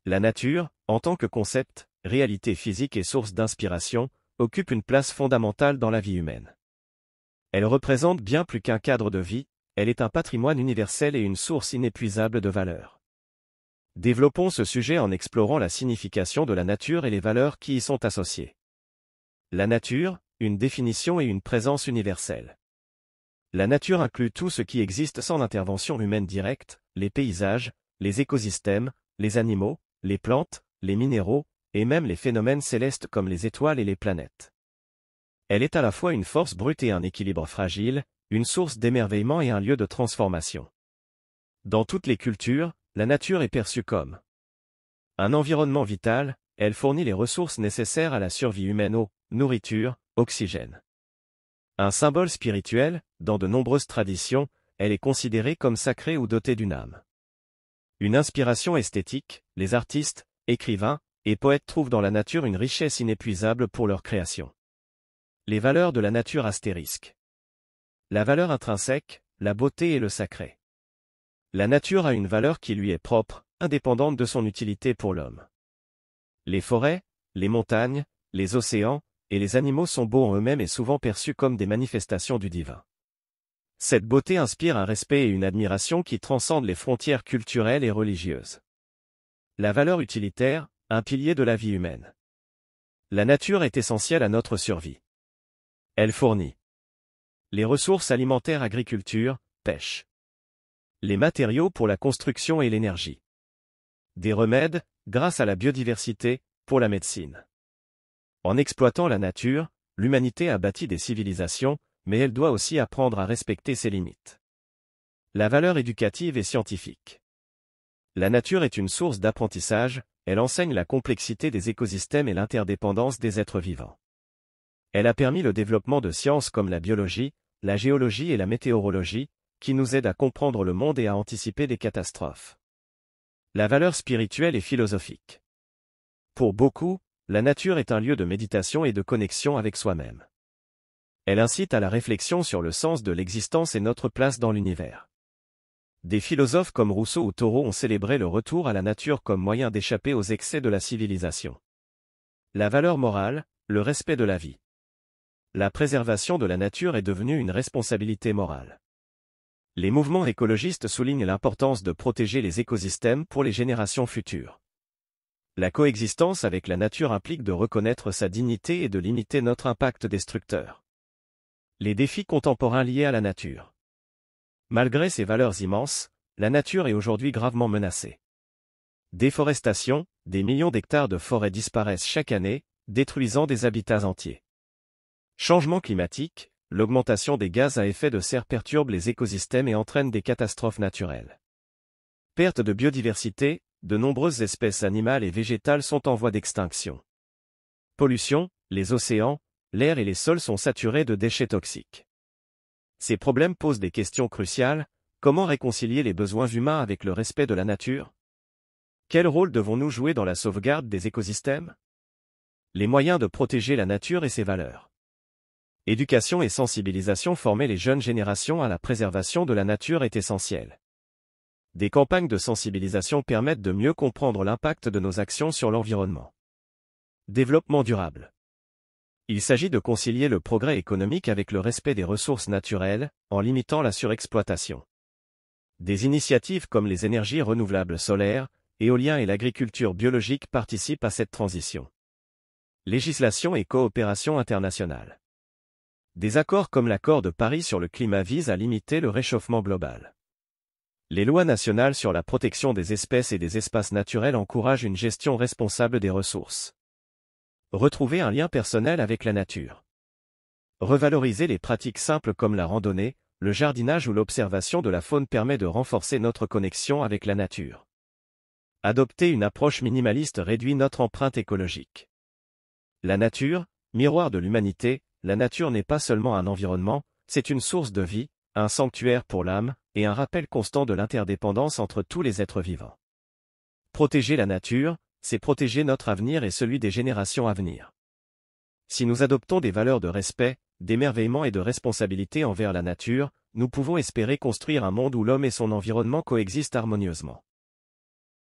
La nature, en tant que concept, réalité physique et source d'inspiration, occupe une place fondamentale dans la vie humaine. Elle représente bien plus qu'un cadre de vie, elle est un patrimoine universel et une source inépuisable de valeurs. Développons ce sujet en explorant la signification de la nature et les valeurs qui y sont associées. La nature, une définition et une présence universelle. La nature inclut tout ce qui existe sans intervention humaine directe, les paysages, les écosystèmes, les animaux, les plantes, les minéraux, et même les phénomènes célestes comme les étoiles et les planètes. Elle est à la fois une force brute et un équilibre fragile, une source d'émerveillement et un lieu de transformation. Dans toutes les cultures, la nature est perçue comme un environnement vital, elle fournit les ressources nécessaires à la survie humaine: eau, nourriture, oxygène. Un symbole spirituel, dans de nombreuses traditions, elle est considérée comme sacrée ou dotée d'une âme. Une inspiration esthétique, les artistes, écrivains et poètes trouvent dans la nature une richesse inépuisable pour leur création. Les valeurs de la nature astérisque. La valeur intrinsèque, la beauté et le sacré. La nature a une valeur qui lui est propre, indépendante de son utilité pour l'homme. Les forêts, les montagnes, les océans et les animaux sont beaux en eux-mêmes et souvent perçus comme des manifestations du divin. Cette beauté inspire un respect et une admiration qui transcendent les frontières culturelles et religieuses. La valeur utilitaire, un pilier de la vie humaine. La nature est essentielle à notre survie. Elle fournit les ressources alimentaires, agriculture, pêche. Les matériaux pour la construction et l'énergie. Des remèdes, grâce à la biodiversité, pour la médecine. En exploitant la nature, l'humanité a bâti des civilisations, mais elle doit aussi apprendre à respecter ses limites. La valeur éducative et scientifique. La nature est une source d'apprentissage, elle enseigne la complexité des écosystèmes et l'interdépendance des êtres vivants. Elle a permis le développement de sciences comme la biologie, la géologie et la météorologie, qui nous aident à comprendre le monde et à anticiper des catastrophes. La valeur spirituelle et philosophique. Pour beaucoup, la nature est un lieu de méditation et de connexion avec soi-même. Elle incite à la réflexion sur le sens de l'existence et notre place dans l'univers. Des philosophes comme Rousseau ou Thoreau ont célébré le retour à la nature comme moyen d'échapper aux excès de la civilisation. La valeur morale, le respect de la vie. La préservation de la nature est devenue une responsabilité morale. Les mouvements écologistes soulignent l'importance de protéger les écosystèmes pour les générations futures. La coexistence avec la nature implique de reconnaître sa dignité et de limiter notre impact destructeur. Les défis contemporains liés à la nature. Malgré ses valeurs immenses, la nature est aujourd'hui gravement menacée. Déforestation, des millions d'hectares de forêts disparaissent chaque année, détruisant des habitats entiers. Changement climatique, l'augmentation des gaz à effet de serre perturbe les écosystèmes et entraîne des catastrophes naturelles. Perte de biodiversité, de nombreuses espèces animales et végétales sont en voie d'extinction. Pollution, les océans, l'air et les sols sont saturés de déchets toxiques. Ces problèmes posent des questions cruciales: comment réconcilier les besoins humains avec le respect de la nature? Quel rôle devons-nous jouer dans la sauvegarde des écosystèmes? Les moyens de protéger la nature et ses valeurs. Éducation et sensibilisation. Former les jeunes générations à la préservation de la nature est essentiel. Des campagnes de sensibilisation permettent de mieux comprendre l'impact de nos actions sur l'environnement. Développement durable. Il s'agit de concilier le progrès économique avec le respect des ressources naturelles, en limitant la surexploitation. Des initiatives comme les énergies renouvelables solaires, éolien et l'agriculture biologique participent à cette transition. Législation et coopération internationale. Des accords comme l'accord de Paris sur le climat visent à limiter le réchauffement global. Les lois nationales sur la protection des espèces et des espaces naturels encouragent une gestion responsable des ressources. Retrouver un lien personnel avec la nature. Revaloriser les pratiques simples comme la randonnée, le jardinage ou l'observation de la faune permet de renforcer notre connexion avec la nature. Adopter une approche minimaliste réduit notre empreinte écologique. La nature, miroir de l'humanité, la nature n'est pas seulement un environnement, c'est une source de vie, un sanctuaire pour l'âme, et un rappel constant de l'interdépendance entre tous les êtres vivants. Protéger la nature, c'est protéger notre avenir et celui des générations à venir. Si nous adoptons des valeurs de respect, d'émerveillement et de responsabilité envers la nature, nous pouvons espérer construire un monde où l'homme et son environnement coexistent harmonieusement.